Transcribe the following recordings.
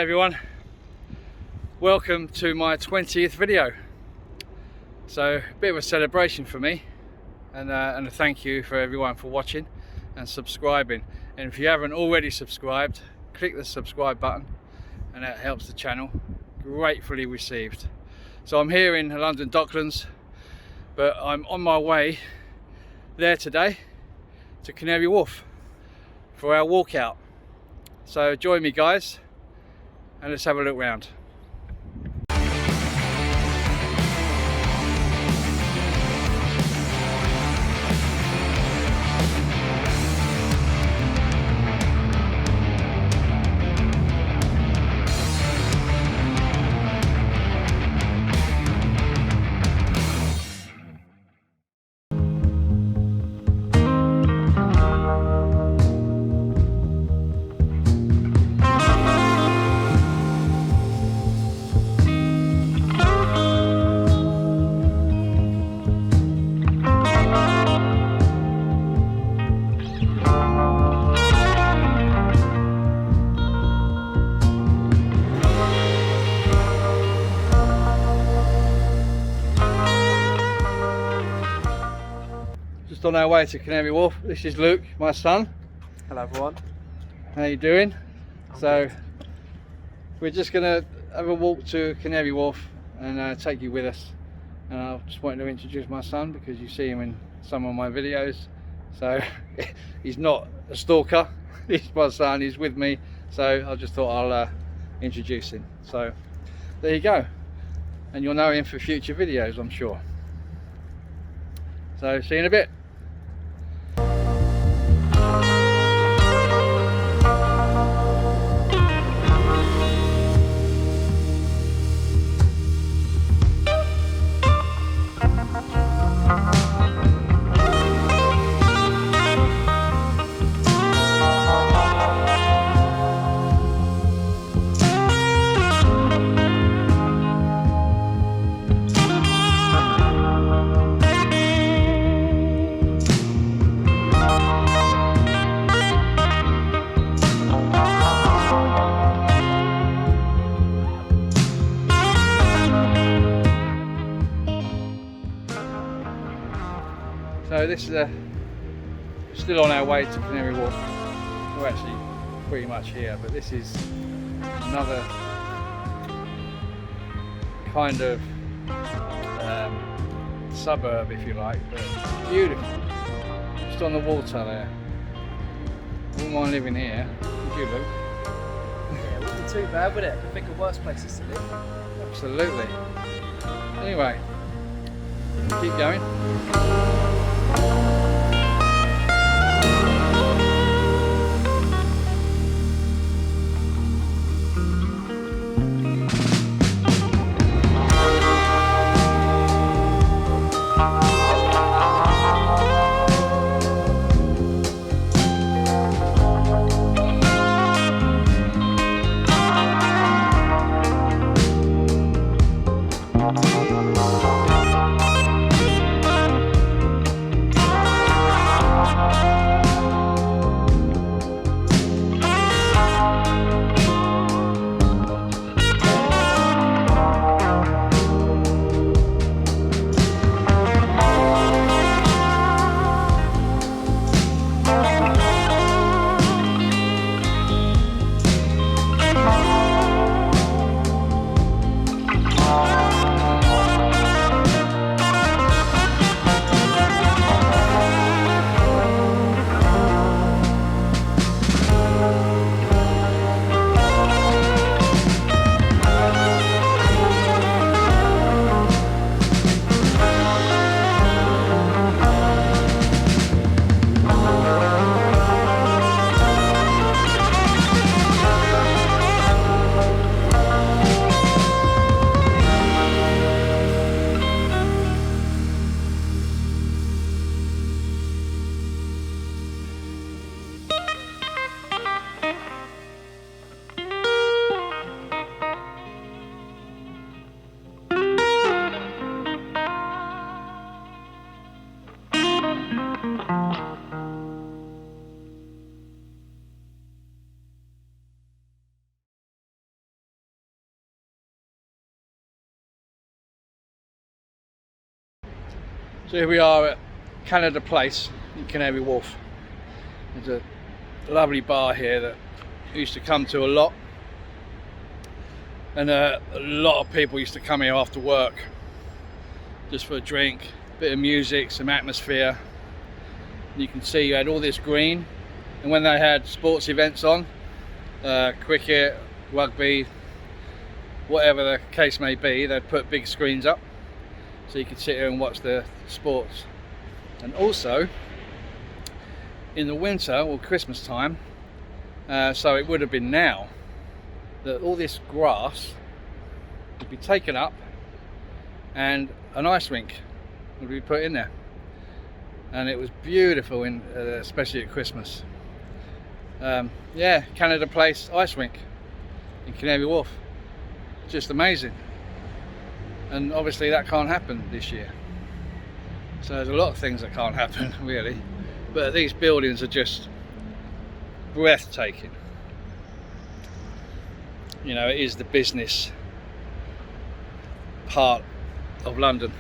Hi everyone, welcome to my 20th video. So a bit of a celebration for me, and a thank you for everyone for watching and subscribing. And if you haven't already subscribed, click the subscribe button and that helps the channel. Gratefully received. So I'm here in London Docklands, but I'm on my way there today to Canary Wharf for our walkout. So join me guys and let's have a look round. Just on our way to Canary Wharf. This is Luke, my son. Hello everyone. How you doing? I'm So good. we're just gonna have a walk to Canary Wharf and take you with us. And I just wanted to introduce my son because you see him in some of my videos. So he's not a stalker. He's my son. He's with me. So I just thought I'll introduce him. So there you go. And you'll know him for future videos, I'm sure. So see you in a bit. So this is still on our way to Canary Wharf. We're actually pretty much here, but this is another kind of suburb, if you like, but beautiful. Just on the water there. Wouldn't mind living here, would you, Luke? Yeah, it wouldn't be too bad, would it? I think of worse places to live. Absolutely. Anyway, keep going. So here we are at Canada Place in Canary Wharf. There's a lovely bar here that I used to come to a lot, and a lot of people used to come here after work just for a drink, bit of music, some atmosphere. You can see you had all this green, and when they had sports events on, cricket, rugby, whatever the case may be, they'd put big screens up so you could sit here and watch the sports. And also in the winter or Christmas time, so it would have been now, that all this grass would be taken up and an ice rink would be put in there, and it was beautiful, in especially at Christmas. Yeah, Canada Place ice rink in Canary Wharf, just amazing. And obviously that can't happen this year. So there's a lot of things that can't happen really, but these buildings are just breathtaking. You know, it is the business part of London,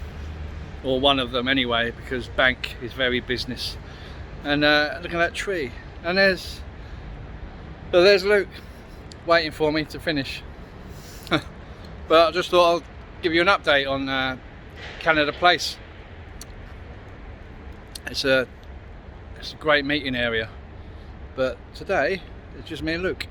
or one of them anyway, because Bank is very business. And look at that tree, and there's Luke waiting for me to finish. But I just thought I'll give you an update on Canada Place. It's a great meeting area, but today it's just me and Luke.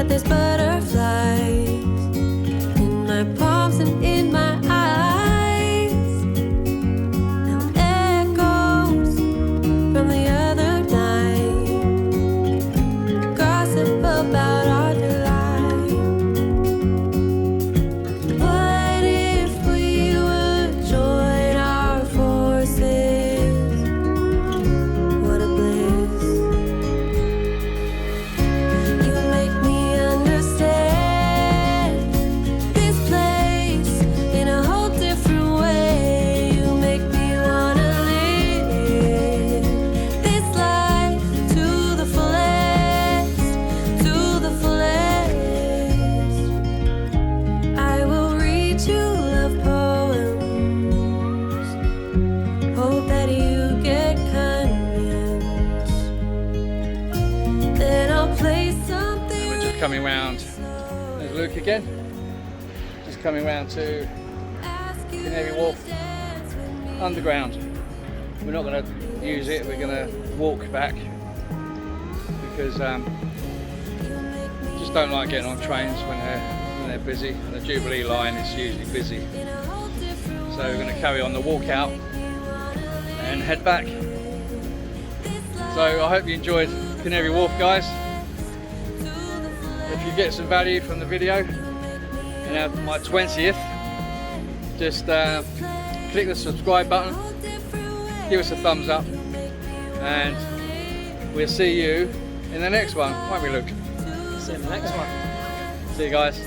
There's butterflies in my palms and in my eyes. Now echoes from the other night, gossip about our delight. What if we would join our forces? What a bliss. You make me coming round. There's Luke again. Just coming round to Canary Wharf Underground. We're not going to use it, we're going to walk back because just don't like getting on trains when they're busy. The Jubilee line is usually busy. So we're going to carry on the walk out and head back. So I hope you enjoyed Canary Wharf, guys. If you get some value from the video and my 20th, just click the subscribe button, give us a thumbs up, and we'll see you in the next one, won't we, Luke? See you in the next one. See you guys.